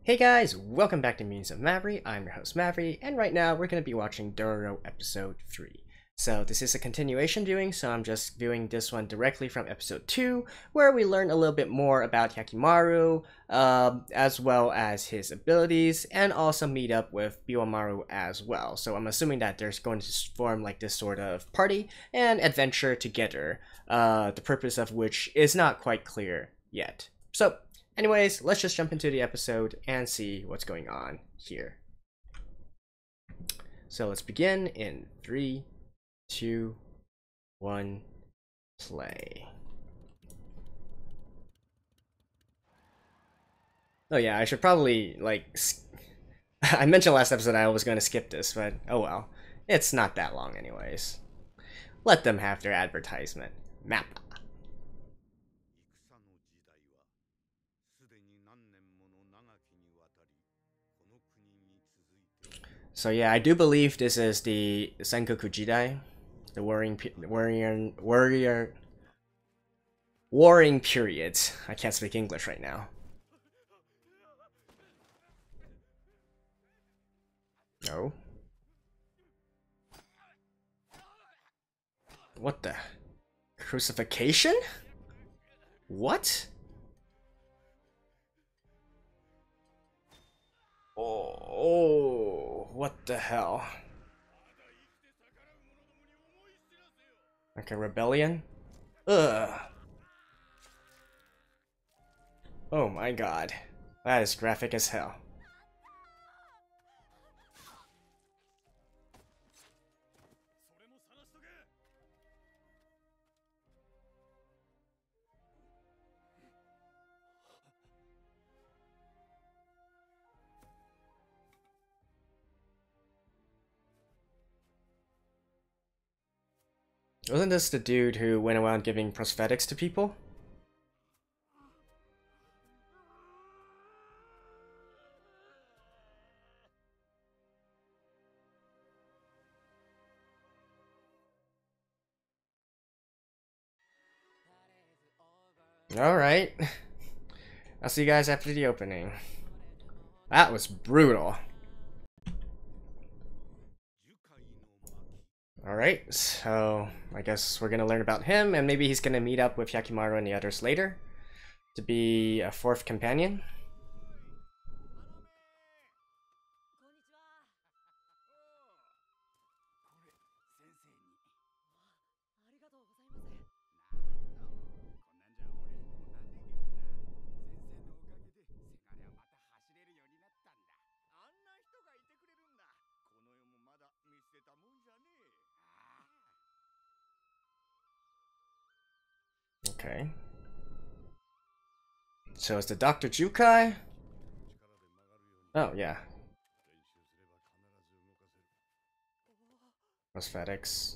Hey guys, welcome back to Memes of Mavri. I'm your host Mavri, and right now we're going to be watching Dororo episode 3. So this is a continuation viewing, so I'm just viewing this one directly from episode 2, where we learn a little bit more about Hyakkimaru, as well as his abilities, and also meet up with Biwamaru as well. So I'm assuming that there's going to form like this sort of party and adventure together, the purpose of which is not quite clear yet. So anyways, let's just jump into the episode and see what's going on here. So let's begin in 3, 2, 1, play. Oh yeah, I should probably, like, I mentioned last episode I was going to skip this, but oh well. It's not that long anyways. Let them have their advertisement. Mappa. So yeah, I do believe this is the Sengoku Jidai, the warring periods. I can't speak English right now. No. What the? Crucifixion? What? Oh, what the hell? Like a rebellion? Ugh. Oh my god. That is graphic as hell. Wasn't this the dude who went around giving prosthetics to people? Alright. I'll see you guys after the opening. That was brutal. Alright, so I guess we're gonna learn about him, and maybe he's gonna meet up with Hyakkimaru and the others later to be a fourth companion. Okay. So is the Dr. Jukai? Oh, yeah. Prosthetics.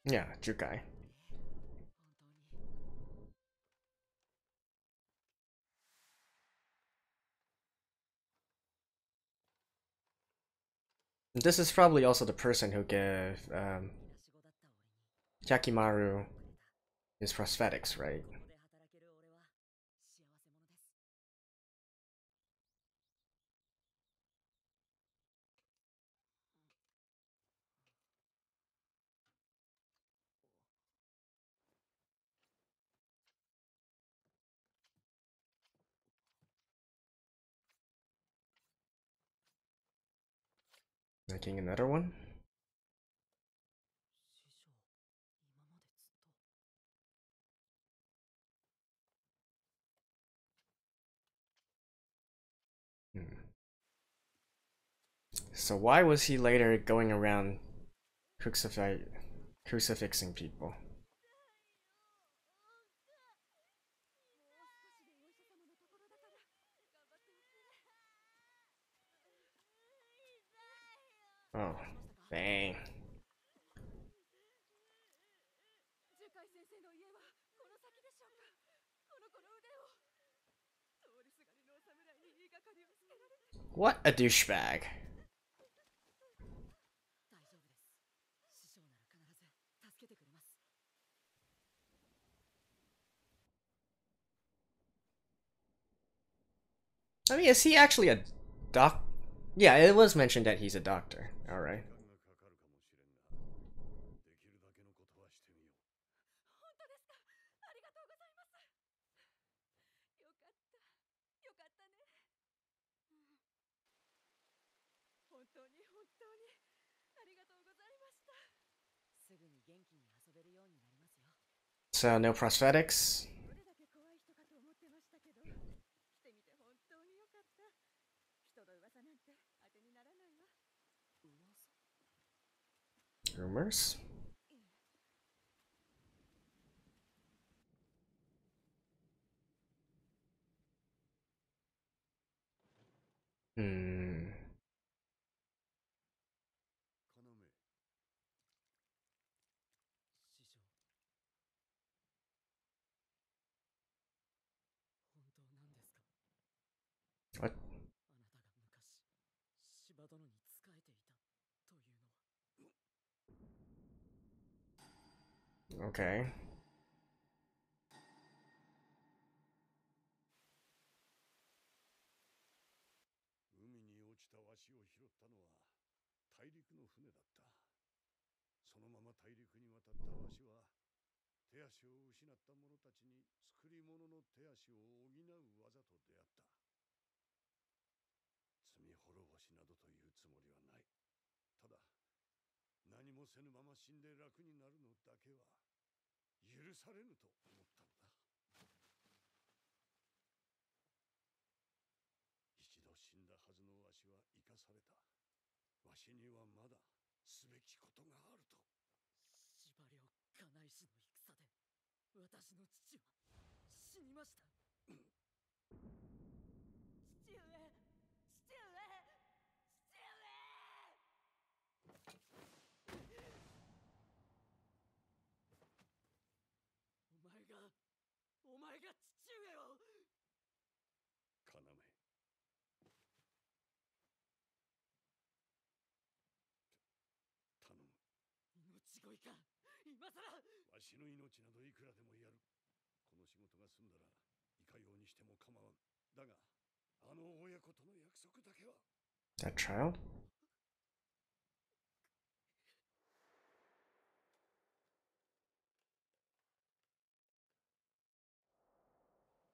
Yeah, Jukai. This is probably also the person who gave Hyakkimaru his prosthetics, right? Making another one? So why was he later going around crucifixing people? Oh, dang. What a douchebag. I mean, is he actually a doc? Yeah, it was mentioned that he's a doctor. Alright. So, no prosthetics? Rumors? Hmm. What? Okay. That child?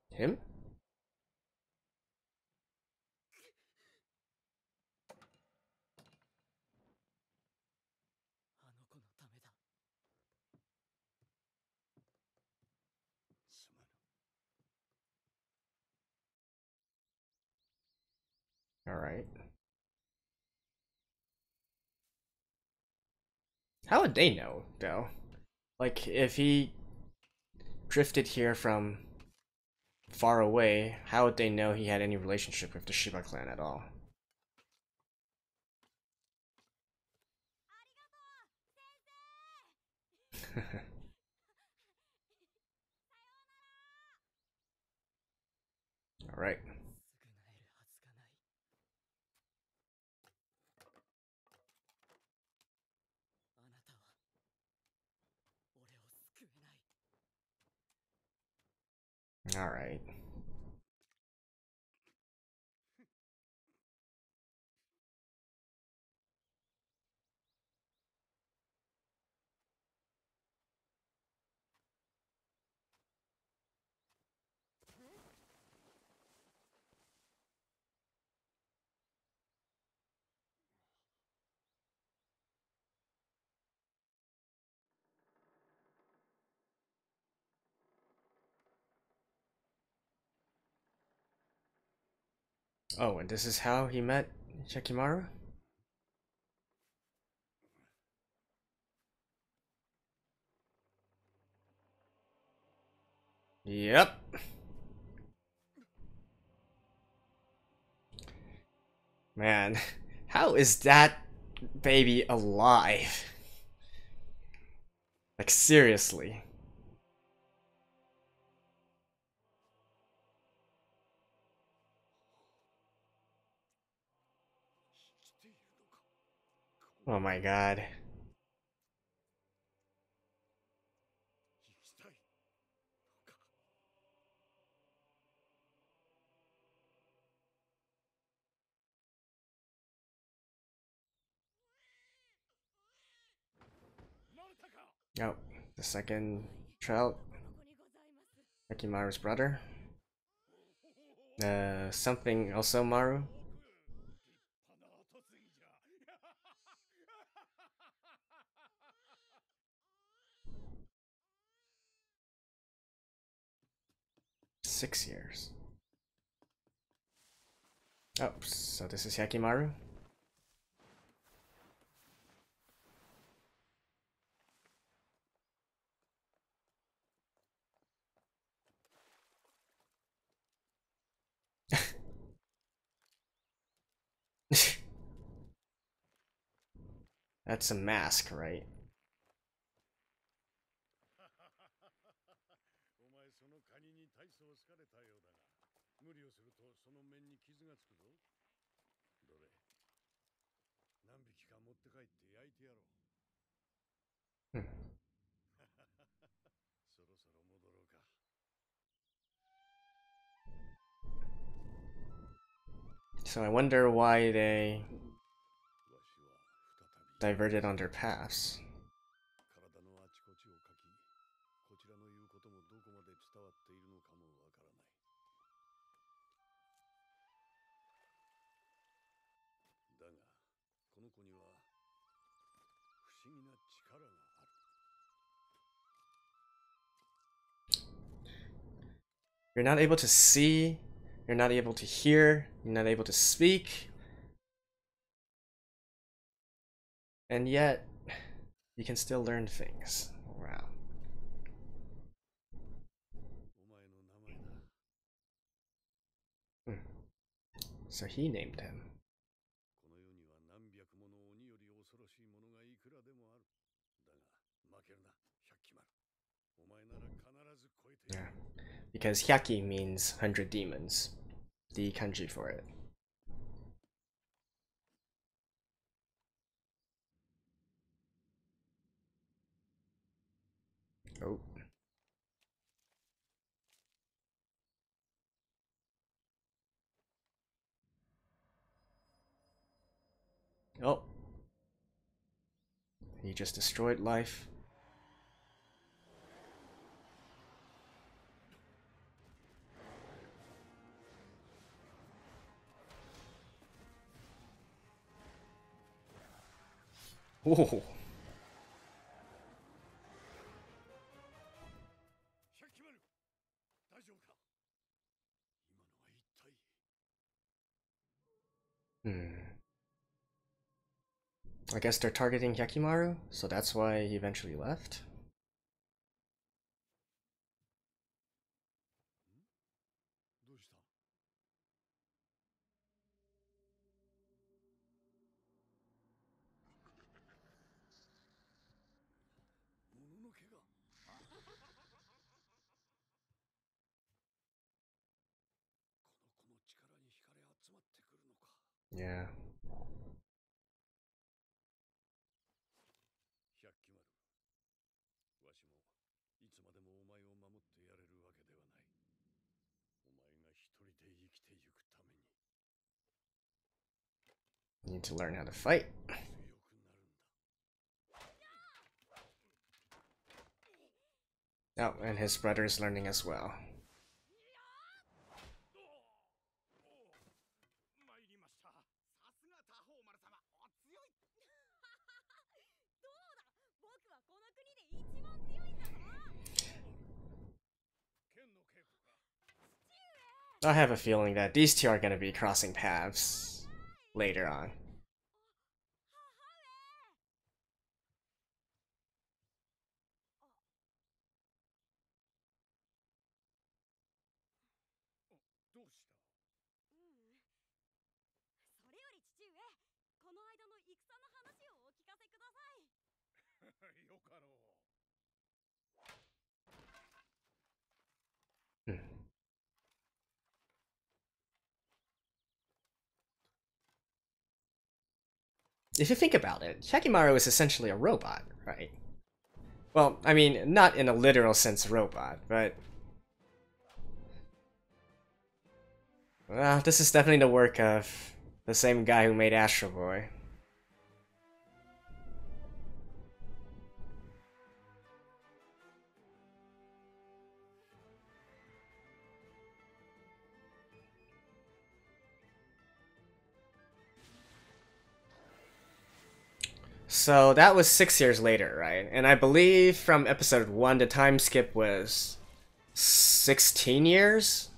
Him? Alright. How would they know, though? Like, if he drifted here from far away, how would they know he had any relationship with the Shiba clan at all? Alright. Alright. Oh, and this is how he met Hyakkimaru? Yep. Man, how is that baby alive? Like, seriously. Oh my god. Oh, the second child. Hyakkimaru's brother. Something also Maru. Six years. Oh, so this is Hyakkimaru? That's a mask, right? Hmm. So I wonder why they diverted on their paths. You're not able to see, you're not able to hear, you're not able to speak, and yet you can still learn things. Wow. Hmm. So he named him. Yeah. Because Hyakki means 100 demons. The kanji for it. Oh. Oh. He just destroyed life. Whoa. Hmm. I guess they're targeting Hyakkimaru, so that's why he eventually left. Yeah. You need to learn how to fight. Oh, and his brother's learning as well. I have a feeling that these two are going to be crossing paths later on. Hmm. if you think about it, Hyakkimaru is essentially a robot, right? Well, I mean, not in a literal sense robot, but... Well, this is definitely the work of the same guy who made Astro Boy. So that was 6 years later, right? And I believe from episode 1, the time skip was 16 years?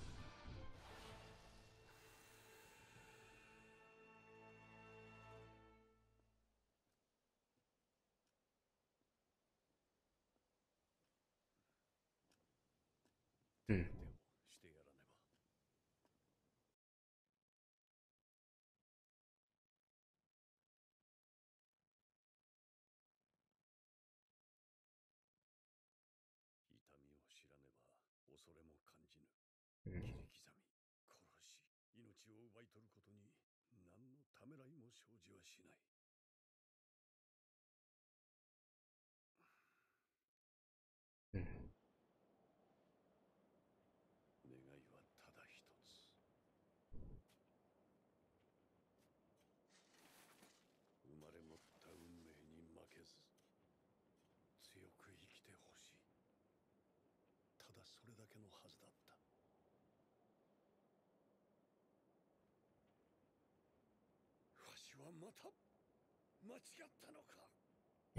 Hmm.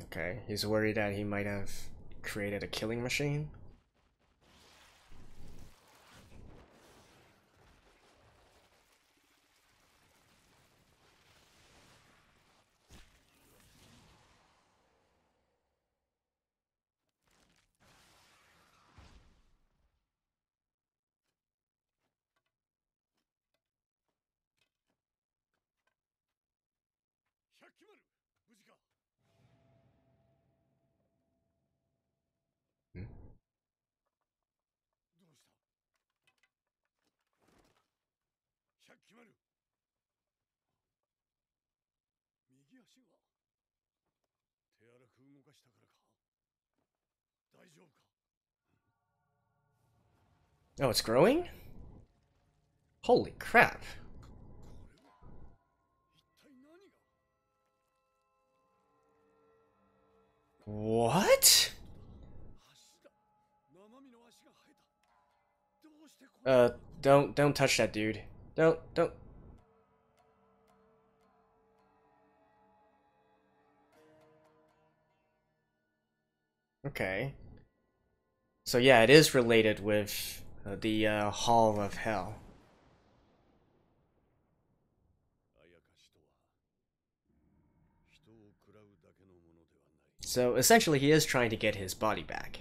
Okay, he's worried that he might have created a killing machine. Hmm. Oh, it's growing? Holy crap. What? Uh, don't touch that dude. Don't. Okay. So yeah, it is related with the Hall of Hell. So essentially, he is trying to get his body back.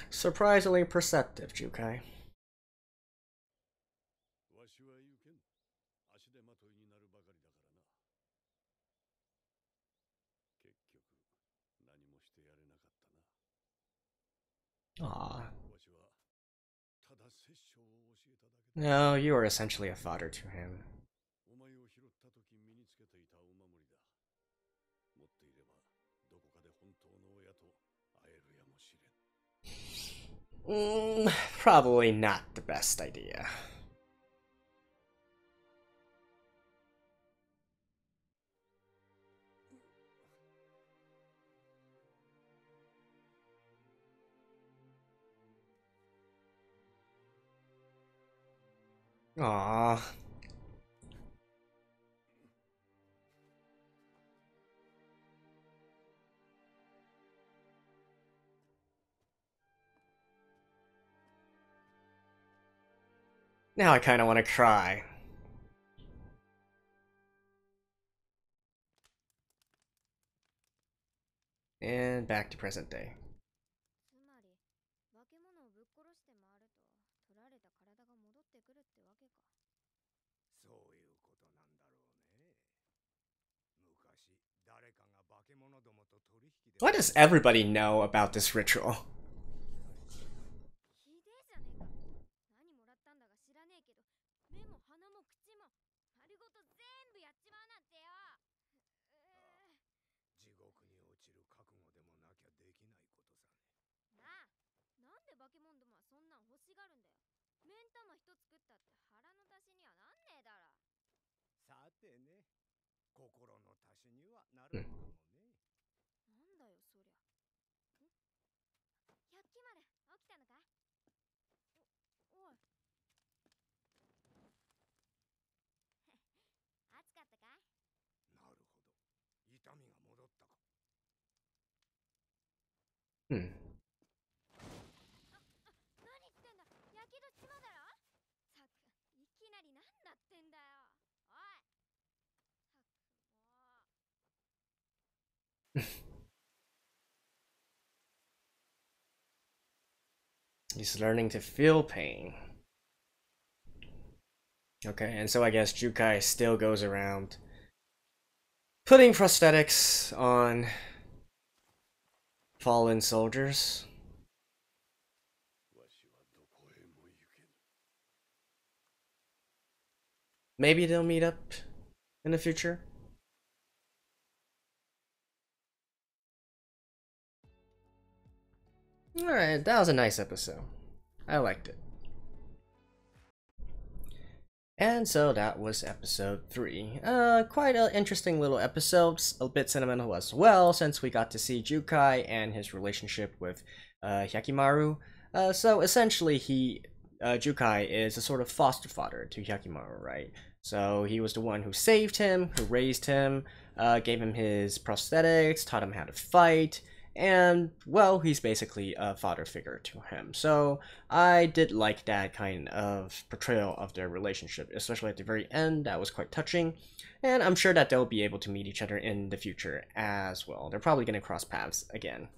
Surprisingly perceptive, Jukai. Aw. No, you are essentially a fodder to him. Probably not the best idea. Aww. Now I kinda wanna cry. And back to present day. Why does everybody know about this ritual? Hmm. He's learning to feel pain. Okay, and so I guess Jukai still goes around putting prosthetics on fallen soldiers. Maybe they'll meet up in the future. Alright, that was a nice episode. I liked it. And so that was episode 3. Quite an interesting little episode, a bit sentimental as well, since we got to see Jukai and his relationship with Hyakkimaru. So essentially, Jukai is a sort of foster father to Hyakkimaru, right? So he was the one who saved him, who raised him, gave him his prosthetics, taught him how to fight, and, well, he's basically a father figure to him. So I did like that kind of portrayal of their relationship, especially at the very end. That was quite touching, and I'm sure that they'll be able to meet each other in the future as well. They're probably going to cross paths again.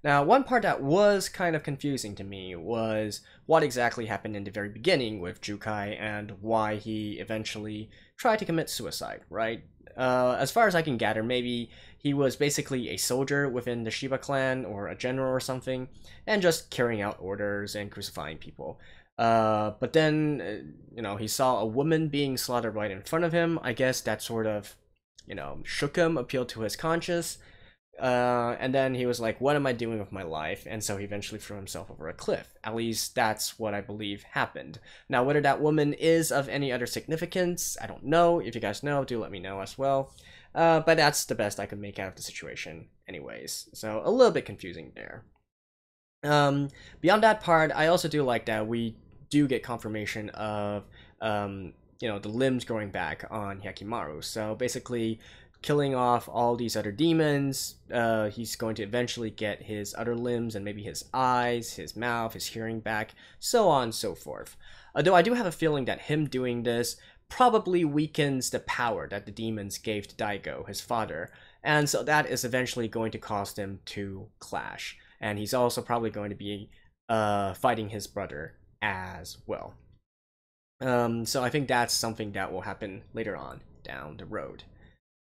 Now, one part that was kind of confusing to me was what exactly happened in the very beginning with Jukai and why he eventually tried to commit suicide, right? As far as I can gather, maybe he was basically a soldier within the Shiba clan or a general or something, and just carrying out orders and crucifying people. But then, he saw a woman being slaughtered right in front of him. I guess that sort of, shook him, appealed to his conscience. And then he was like, what am I doing with my life? And so he eventually threw himself over a cliff. At least that's what I believe happened. Now, whether that woman is of any other significance, I don't know. If you guys know, do let me know as well. But that's the best I could make out of the situation anyways. So a little bit confusing there. Beyond that part, I also do like that we do get confirmation of, the limbs growing back on Hyakkimaru. So basically, killing off all these other demons, he's going to eventually get his other limbs and maybe his eyes, his mouth, his hearing back, so on and so forth. Though I do have a feeling that him doing this probably weakens the power that the demons gave to Daigo, his father, and so that is eventually going to cause them to clash. And he's also probably going to be fighting his brother as well. So I think that's something that will happen later on down the road.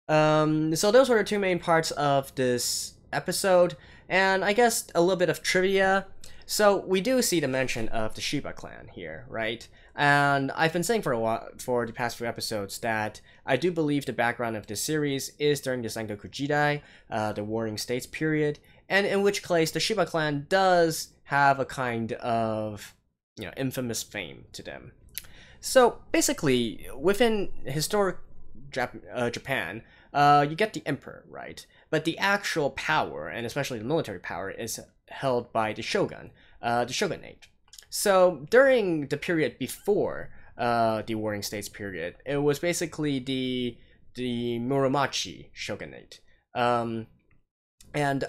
So those were the two main parts of this episode, and I guess a little bit of trivia. So we do see the mention of the Shiba clan here, right? And I've been saying for a while, for the past few episodes, that I do believe the background of this series is during the Sengoku Jidai, the Warring States period, and in which case the Shiba clan does have a kind of, infamous fame to them. So basically, within historic Japan, you get the emperor, right? But the actual power, and especially the military power, is held by the shogun, the shogunate. So during the period before the Warring States period, it was basically the Muromachi shogunate. And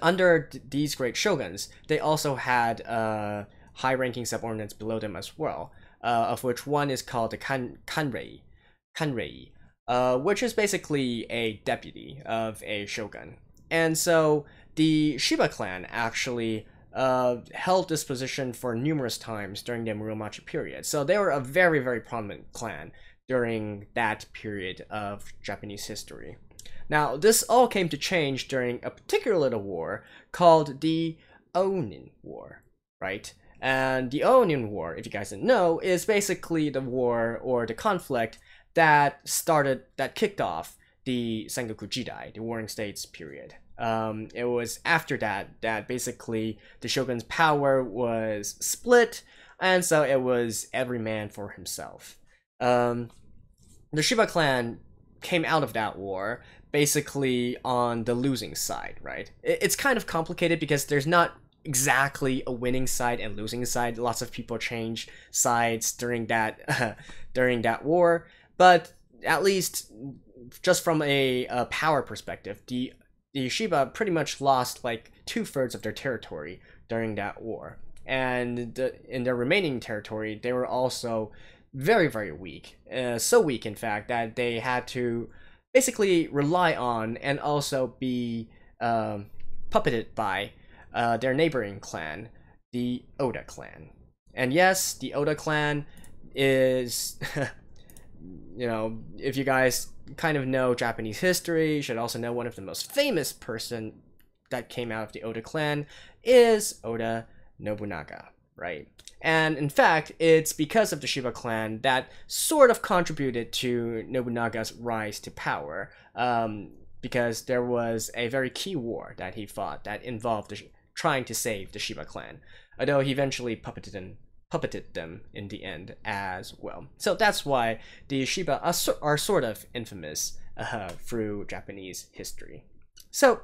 under these great shoguns, they also had high-ranking subordinates below them as well, of which one is called the kanrei, which is basically a deputy of a shogun. And so the Shiba clan actually held this position for numerous times during the Muromachi period. So they were a very, very prominent clan during that period of Japanese history. Now, this all came to change during a particular little war called the Onin War, right? And the Onin War, if you guys didn't know, is basically the war or the conflict that kicked off the Sengoku Jidai, the Warring States period. It was after that basically the shogun's power was split, and so it was every man for himself. The Shiba clan came out of that war basically on the losing side, right? It's kind of complicated because there's not exactly a winning side and losing side. Lots of people changed sides during that war, but at least just from a power perspective, the Shiba pretty much lost like 2/3 of their territory during that war, and in their remaining territory, they were also very, very weak. So weak, in fact, that they had to basically rely on and also be puppeted by their neighboring clan, the Oda clan. And yes, the Oda clan is, you know, if you guys kind of know Japanese history, you should also know one of the most famous person that came out of the Oda clan is Oda Nobunaga, right? And in fact, it's because of the Shiba clan that sort of contributed to Nobunaga's rise to power, because there was a very key war that he fought that involved trying to save the Shiba clan, although he eventually puppeted them in the end as well. So that's why the Shiba are sort of infamous through Japanese history. So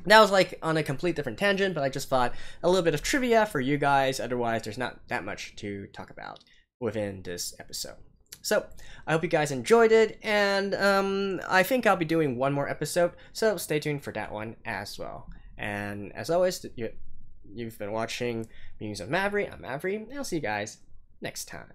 that was like on a complete different tangent, but I just thought a little bit of trivia for you guys. Otherwise, there's not that much to talk about within this episode. So I hope you guys enjoyed it, and I think I'll be doing one more episode, so stay tuned for that one as well. And as always, you've been watching Musings of Mavri. I'm Mavri, and I'll see you guys next time.